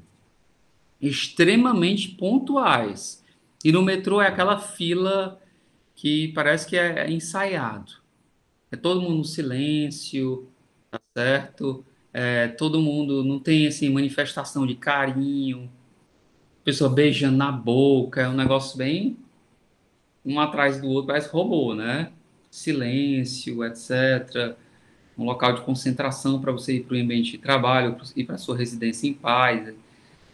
extremamente pontuais. E no metrô é aquela fila que parece que é ensaiado. É todo mundo no silêncio, certo? É, todo mundo não tem assim manifestação de carinho, pessoa beijando na boca, é um negócio bem um atrás do outro, parece robô, né? Silêncio, etc. Um local de concentração para você ir para o ambiente de trabalho, ir para sua residência em paz.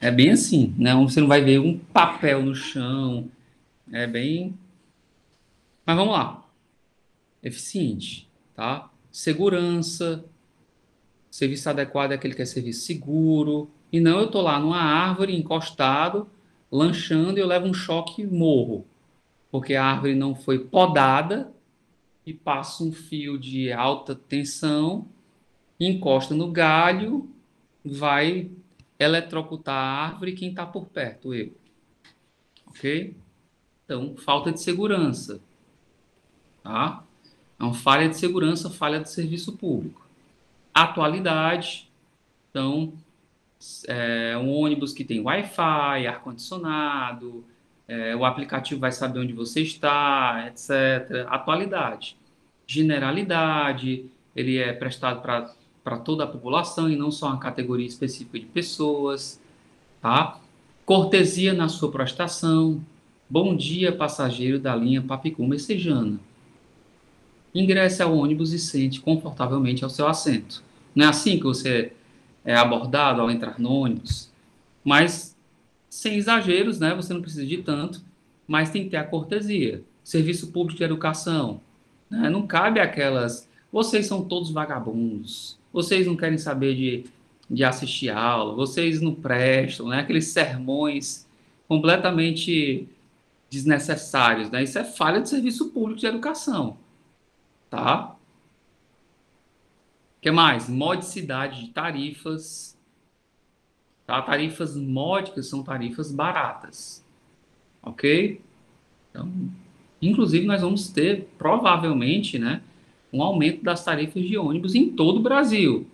É bem assim, né? Você não vai ver um papel no chão, é bem. Mas vamos lá, eficiente, tá? Segurança, serviço adequado é aquele que é serviço seguro. E não eu tô lá numa árvore encostado, lanchando e eu levo um choque e morro, porque a árvore não foi podada e passa um fio de alta tensão, encosta no galho, vai eletrocutar a árvore e quem está por perto, eu, ok? Então, falta de segurança, tá? Então, falha de segurança, falha de serviço público. Atualidade, então, é um ônibus que tem Wi-Fi, ar-condicionado, o aplicativo vai saber onde você está, etc. Atualidade. Generalidade, ele é prestado para toda a população e não só uma categoria específica de pessoas, tá? Cortesia na sua prestação. Bom dia, passageiro da linha Papicum Messejana. Ingresse ao ônibus e sente confortavelmente ao seu assento. Não é assim que você é abordado ao entrar no ônibus? Mas sem exageros, né? Você não precisa de tanto, mas tem que ter a cortesia. Serviço público de educação, né? Não cabe aquelas. Vocês são todos vagabundos. Vocês não querem saber de assistir aula. Vocês não prestam, né? Aqueles sermões completamente desnecessários, né? Isso é falha de serviço público de educação, tá? O que mais? Modicidade de tarifas, tá? Tarifas módicas são tarifas baratas, ok? Então, inclusive, nós vamos ter, provavelmente, né, um aumento das tarifas de ônibus em todo o Brasil.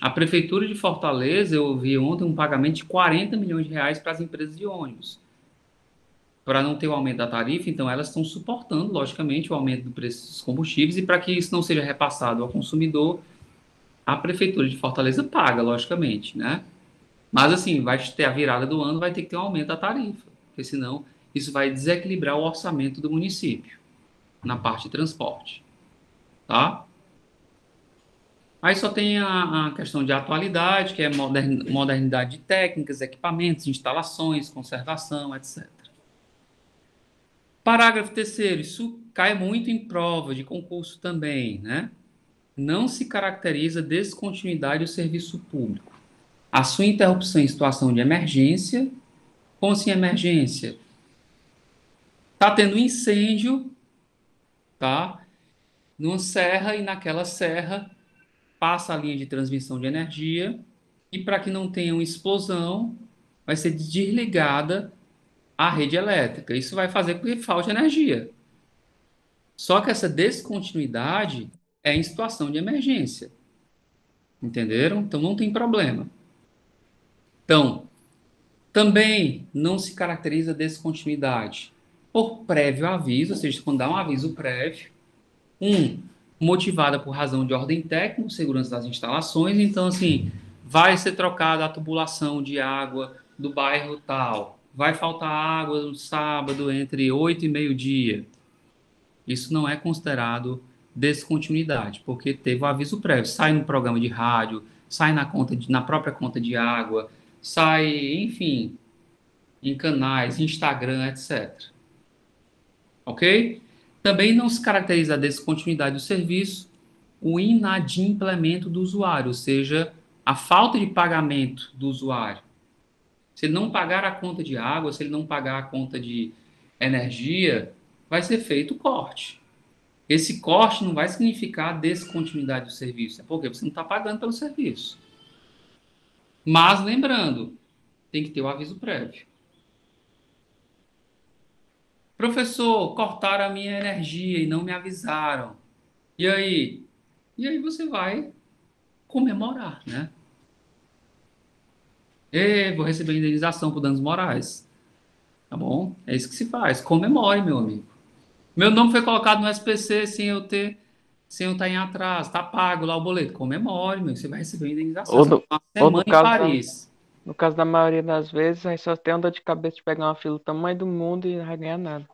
A Prefeitura de Fortaleza, eu vi ontem um pagamento de 40 milhões de reais para as empresas de ônibus. Para não ter o aumento da tarifa, então elas estão suportando, logicamente, o aumento do preço dos combustíveis e para que isso não seja repassado ao consumidor, a Prefeitura de Fortaleza paga, logicamente, né? Mas assim, vai ter a virada do ano, vai ter que ter um aumento da tarifa, porque senão isso vai desequilibrar o orçamento do município na parte de transporte, tá? Aí só tem a questão de atualidade, que é modernidade de técnicas, equipamentos, instalações, conservação, etc. Parágrafo terceiro, isso cai muito em prova de concurso também, né? Não se caracteriza descontinuidade do serviço público. A sua interrupção em situação de emergência, como assim emergência? Tá tendo um incêndio, tá? Numa serra e naquela serra passa a linha de transmissão de energia e para que não tenha uma explosão, vai ser desligada a rede elétrica. Isso vai fazer com que falte energia. Só que essa descontinuidade é em situação de emergência. Entenderam? Então não tem problema. Então, também não se caracteriza descontinuidade por prévio aviso, ou seja, quando dá um aviso prévio, motivada por razão de ordem técnica, segurança das instalações, então assim, vai ser trocada a tubulação de água do bairro tal, vai faltar água no sábado entre 8 e meio-dia. Isso não é considerado descontinuidade, porque teve o aviso prévio, sai no programa de rádio, sai na própria conta de água, sai, enfim, em canais, Instagram, etc. Ok? Também não se caracteriza a descontinuidade do serviço o inadimplemento do usuário, ou seja, a falta de pagamento do usuário. Se ele não pagar a conta de água, se ele não pagar a conta de energia, vai ser feito o corte. Esse corte não vai significar descontinuidade do serviço, é porque você não está pagando pelo serviço. Mas lembrando, tem que ter o aviso prévio. Professor, cortaram a minha energia e não me avisaram. E aí? E aí você vai comemorar, né? Vou receber indenização por danos morais. Tá bom? É isso que se faz. Comemore, meu amigo. Meu nome foi colocado no SPC sem eu estar em atraso. Tá pago lá o boleto. Comemore, meu. Você vai receber uma indenização. Ou Você vai no, passar uma ou no semana em caso Paris. no caso da maioria das vezes, aí só tem uma dor de cabeça de pegar uma fila do tamanho do mundo e não vai ganhar nada.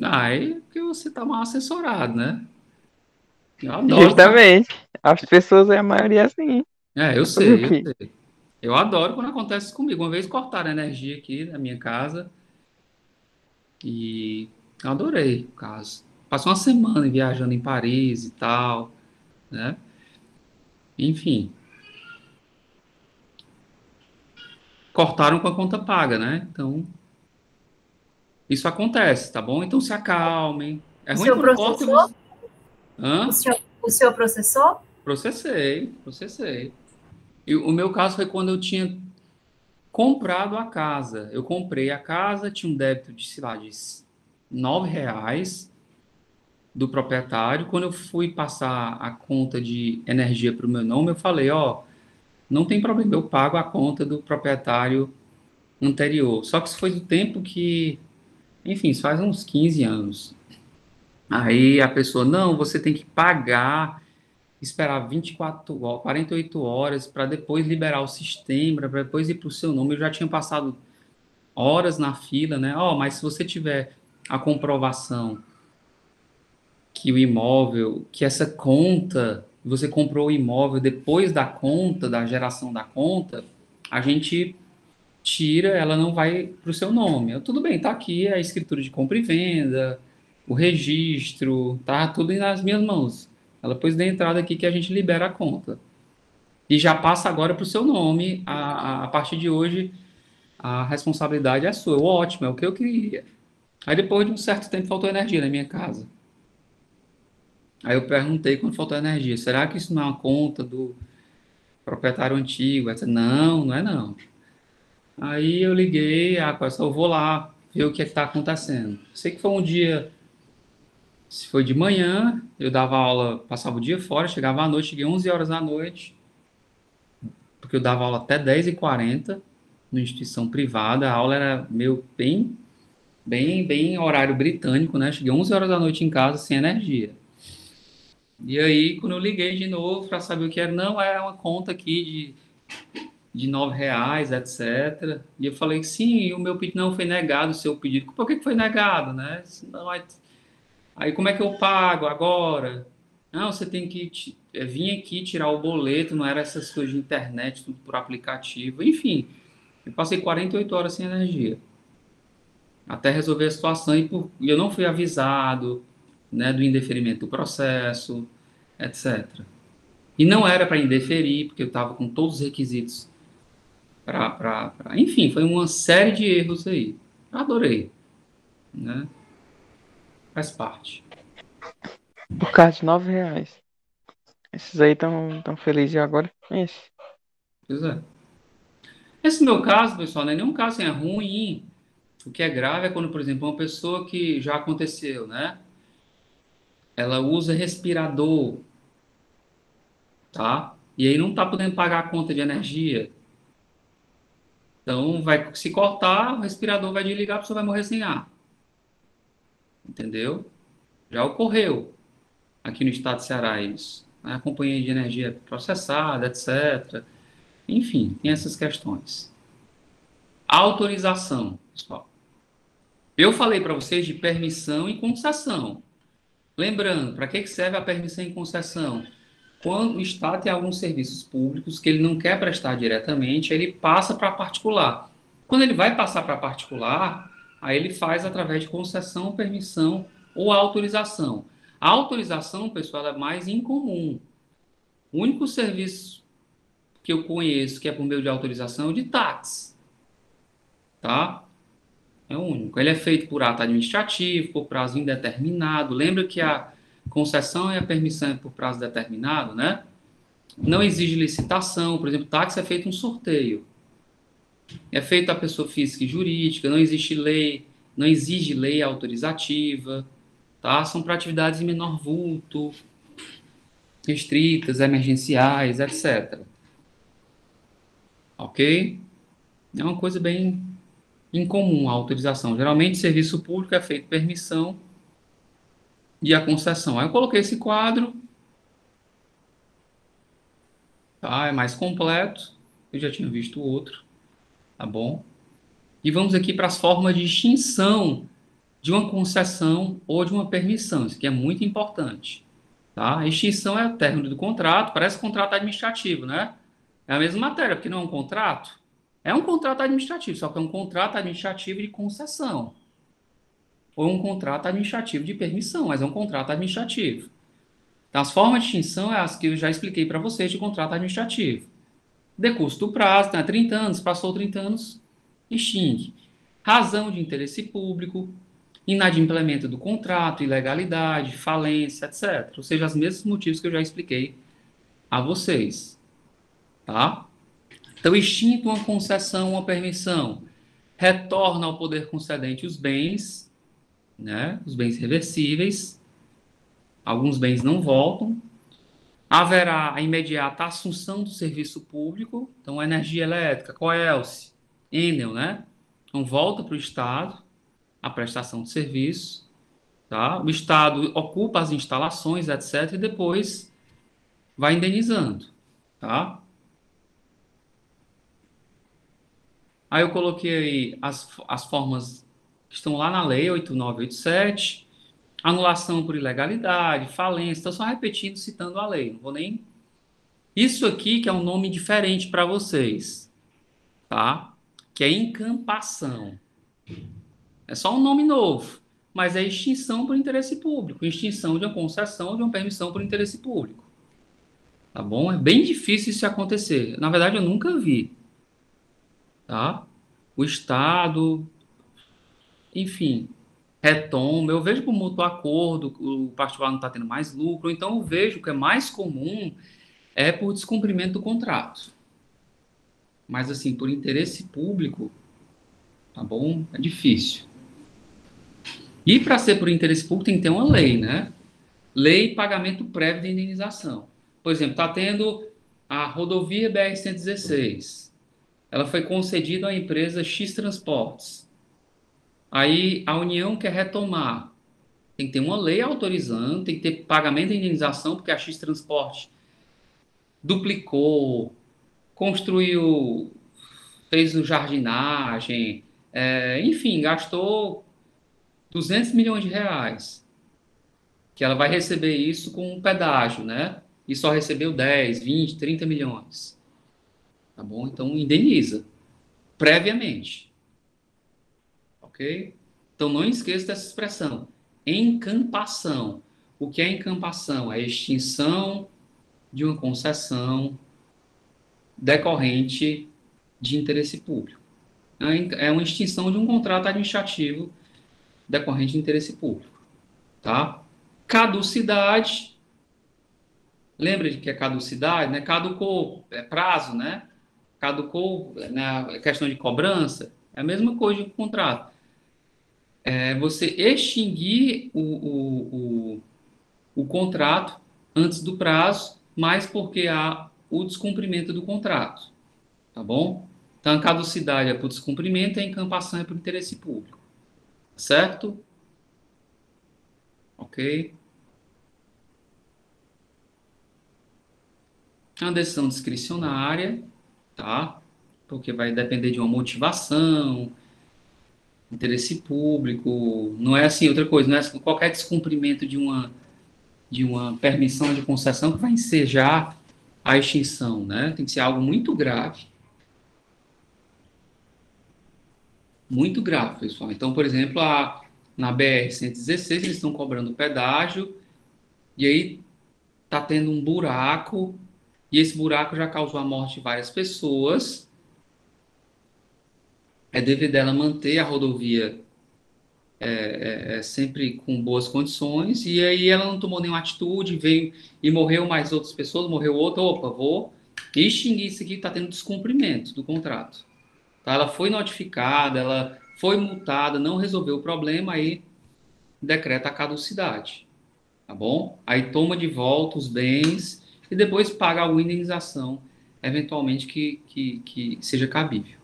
Aí, é porque você tá mal assessorado, né? Eu adoro. Justamente. As pessoas, a maioria é assim. Eu Fazer o sei, eu quê? sei. Eu adoro quando acontece isso comigo. Uma vez cortaram a energia aqui na minha casa e eu adorei o caso. Passou uma semana viajando em Paris e tal, né? Enfim, cortaram com a conta paga, né? Então, isso acontece, tá bom? Então se acalmem. É O ruim senhor quando corta e você. processou? Hã? O senhor processou? Processei, processei. E o meu caso foi quando eu tinha comprado a casa. Eu comprei a casa, tinha um débito de, sei lá, de R$ 9 do proprietário. Quando eu fui passar a conta de energia para o meu nome, eu falei, ó, não tem problema, eu pago a conta do proprietário anterior. Só que isso foi do tempo que, enfim, isso faz uns 15 anos. Aí a pessoa, não, você tem que pagar, esperar 24 horas, 48 horas para depois liberar o sistema, para depois ir para o seu nome. Eu já tinha passado horas na fila, né? Ó, mas se você tiver a comprovação que o imóvel, que essa conta, você comprou o imóvel depois da conta, da geração da conta, a gente tira, ela não vai para o seu nome. Tudo bem, tá aqui a escritura de compra e venda, o registro, tá tudo nas minhas mãos. Ela pôs da entrada aqui que a gente libera a conta. E já passa agora para o seu nome. A partir de hoje, a responsabilidade é sua. Ótimo, é o que eu queria. Aí depois de um certo tempo faltou energia na minha casa. Aí eu perguntei quando faltou energia, será que isso não é uma conta do proprietário antigo? Ela disse, não, não é não. Aí eu liguei, só eu vou lá ver o que é que está acontecendo. Sei que foi um dia, se foi de manhã, eu dava aula, passava o dia fora, chegava à noite, cheguei 11 horas da noite, porque eu dava aula até 10h40, numa instituição privada, a aula era bem horário britânico, né? Cheguei 11 horas da noite em casa sem energia. E aí, quando eu liguei de novo para saber o que era, não, é uma conta aqui de R$ 9, etc. E eu falei que sim, o meu pedido não foi negado, o seu pedido. Por que que foi negado, né? Não, aí como é que eu pago agora? Não, você tem que vir aqui tirar o boleto, não era essas coisas de internet, tudo por aplicativo. Enfim, eu passei 48 horas sem energia, até resolver a situação e eu não fui avisado, né, do indeferimento do processo, etc. E não era para indeferir, porque eu estava com todos os requisitos Enfim, foi uma série de erros aí. Adorei, né? Faz parte. Por causa de R$ 9. Esses aí tão felizes agora. Esse. Pois é. Esse meu caso, pessoal, não é nenhum caso assim, é ruim. O que é grave é quando, por exemplo, uma pessoa que já aconteceu, né? Ela usa respirador, tá? E aí não tá podendo pagar a conta de energia. Então, vai se cortar, o respirador vai desligar, a pessoa vai morrer sem ar. Entendeu? Já ocorreu aqui no estado de Ceará isso. A companhia de energia processada, etc. Enfim, tem essas questões. Autorização, pessoal. Eu falei para vocês de permissão e concessão. Lembrando, para que serve a permissão e concessão? Quando o Estado tem alguns serviços públicos que ele não quer prestar diretamente, ele passa para particular. Quando ele vai passar para particular, aí ele faz através de concessão, permissão ou autorização. A autorização, pessoal, é mais incomum. O único serviço que eu conheço que é por meio de autorização é o de táxi, tá? É o único. Ele é feito por ato administrativo, por prazo indeterminado. Lembra que a concessão e a permissão é por prazo determinado, né? Não exige licitação. Por exemplo, táxi é feito um sorteio. É feito a pessoa física e jurídica, não existe lei, não exige lei autorizativa, tá? São para atividades em menor vulto, restritas, emergenciais, etc. Ok? É uma coisa bem incomum a autorização. Geralmente, serviço público é feito permissão e a concessão. Aí eu coloquei esse quadro, tá? É mais completo. Eu já tinha visto o outro, tá bom? E vamos aqui para as formas de extinção de uma concessão ou de uma permissão. Isso aqui é muito importante, tá? A extinção é o término do contrato, parece contrato administrativo, né? É a mesma matéria, porque não é um contrato. É um contrato administrativo, só que é um contrato administrativo de concessão. Ou um contrato administrativo de permissão, mas é um contrato administrativo. Então, as formas de extinção é as que eu já expliquei para vocês de contrato administrativo. Decurso do prazo, né? 30 anos, passou 30 anos, extingue. Razão de interesse público, inadimplemento do contrato, ilegalidade, falência, etc. Ou seja, os mesmos motivos que eu já expliquei a vocês, tá? Então, extinto uma concessão, uma permissão, retorna ao poder concedente os bens, né? Os bens reversíveis, alguns bens não voltam. Haverá a imediata assunção do serviço público, então energia elétrica, Coelce, Enel, né? Então volta para o Estado a prestação de serviço, tá? O Estado ocupa as instalações, etc., e depois vai indenizando, tá? Aí eu coloquei aí as formas que estão lá na lei 8987, anulação por ilegalidade, falência, estou só repetindo, citando a lei, não vou nem... Isso aqui que é um nome diferente para vocês, tá? Que é encampação. É só um nome novo, mas é extinção por interesse público, extinção de uma concessão de uma permissão por interesse público. Tá bom? É bem difícil isso acontecer. Na verdade, eu nunca vi, tá? O Estado, enfim, retoma. Eu vejo por mútuo acordo, o particular não está tendo mais lucro, então eu vejo que é mais comum é por descumprimento do contrato. Mas, assim, por interesse público, tá bom? É difícil. E para ser por interesse público tem que ter uma lei, né? Lei pagamento prévio de indenização. Por exemplo, está tendo a rodovia BR-116. Ela foi concedida à empresa X Transportes. Aí a União quer retomar. Tem que ter uma lei autorizando, tem que ter pagamento de indenização, porque a X Transporte duplicou, construiu, fez o jardinagem, enfim, gastou 200 milhões de reais. Que ela vai receber isso com um pedágio, né? E só recebeu 10, 20, 30 milhões. Tá bom? Então, indeniza previamente. Ok? Então, não esqueça dessa expressão. Encampação. O que é encampação? É a extinção de uma concessão decorrente de interesse público. É uma extinção de um contrato administrativo decorrente de interesse público. Tá? Caducidade. Lembra de que é caducidade, né? Caducou, é prazo, né? Caducou, né? Questão de cobrança, é a mesma coisa que o contrato. É você extinguir o contrato antes do prazo, mas porque há o descumprimento do contrato, tá bom? Então, a caducidade é por descumprimento e a encampação é por interesse público, certo? Ok? É uma decisão discricionária, tá? Porque vai depender de uma motivação, interesse público, não é assim outra coisa, não é assim, qualquer descumprimento de uma permissão de concessão que vai ensejar a extinção, né? Tem que ser algo muito grave, pessoal. Então, por exemplo, na BR-116 eles estão cobrando pedágio e aí tá tendo um buraco e esse buraco já causou a morte de várias pessoas. É dever dela manter a rodovia sempre com boas condições, e aí ela não tomou nenhuma atitude, veio e morreu mais outras pessoas, morreu outra, opa, vou extinguir isso aqui, está tendo descumprimento do contrato. Tá? Ela foi notificada, ela foi multada, não resolveu o problema, aí decreta a caducidade, tá bom? Aí toma de volta os bens e depois paga alguma indenização, eventualmente que seja cabível,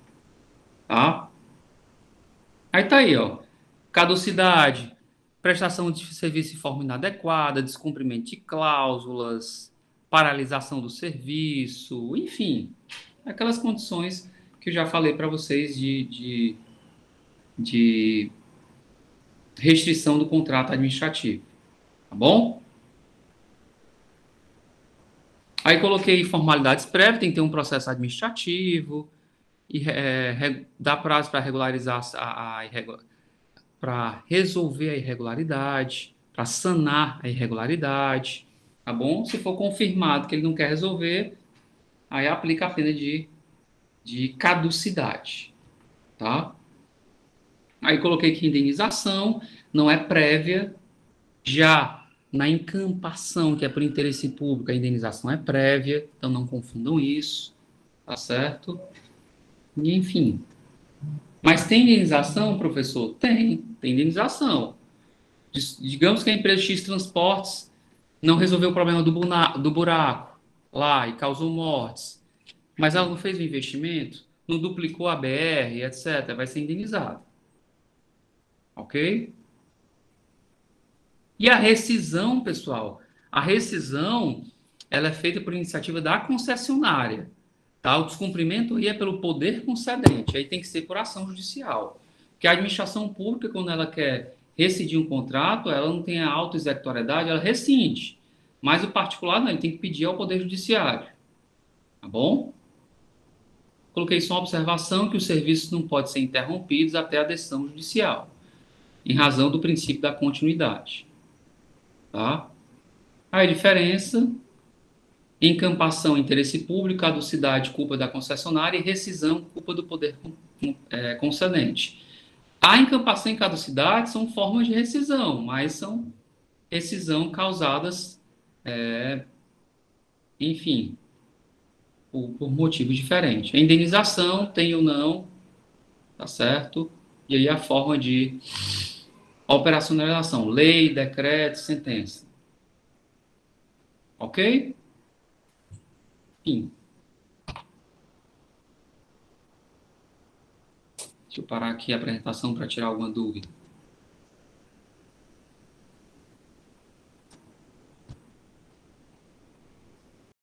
tá? Aí tá aí, ó. Caducidade, prestação de serviço de forma inadequada, descumprimento de cláusulas, paralisação do serviço, enfim, aquelas condições que eu já falei para vocês de restrição do contrato administrativo, tá bom? Aí coloquei formalidades prévias, tem que ter um processo administrativo, e dá prazo para regularizar para resolver a irregularidade, para sanar a irregularidade, tá bom? Se for confirmado que ele não quer resolver, aí aplica a pena de caducidade, tá? Aí coloquei que indenização não é prévia, já na encampação, que é por interesse público, a indenização é prévia, então não confundam isso, tá certo? E, enfim. Mas tem indenização, professor? Tem indenização. Digamos que a empresa X Transportes não resolveu o problema do buraco lá e causou mortes, mas ela não fez o investimento, não duplicou a BR, etc., vai ser indenizada, ok? E a rescisão, pessoal? A rescisão, ela é feita por iniciativa da concessionária, tá? O descumprimento aí é pelo poder concedente, aí tem que ser por ação judicial. Porque a administração pública, quando ela quer rescindir um contrato, ela não tem a auto-executoriedade, ela rescinde. Mas o particular, não, ele tem que pedir ao poder judiciário, tá bom? Coloquei só uma observação que os serviços não podem ser interrompidos até a decisão judicial, em razão do princípio da continuidade, tá? Aí a diferença: encampação, interesse público; caducidade, culpa da concessionária; e rescisão, culpa do poder concedente. A encampação e caducidade são formas de rescisão, mas são rescisão causadas, enfim, por motivos diferentes. A indenização tem ou não, tá certo? E aí a forma de operacionalização: lei, decreto, sentença. Ok? Enfim, deixa eu parar aqui a apresentação para tirar alguma dúvida.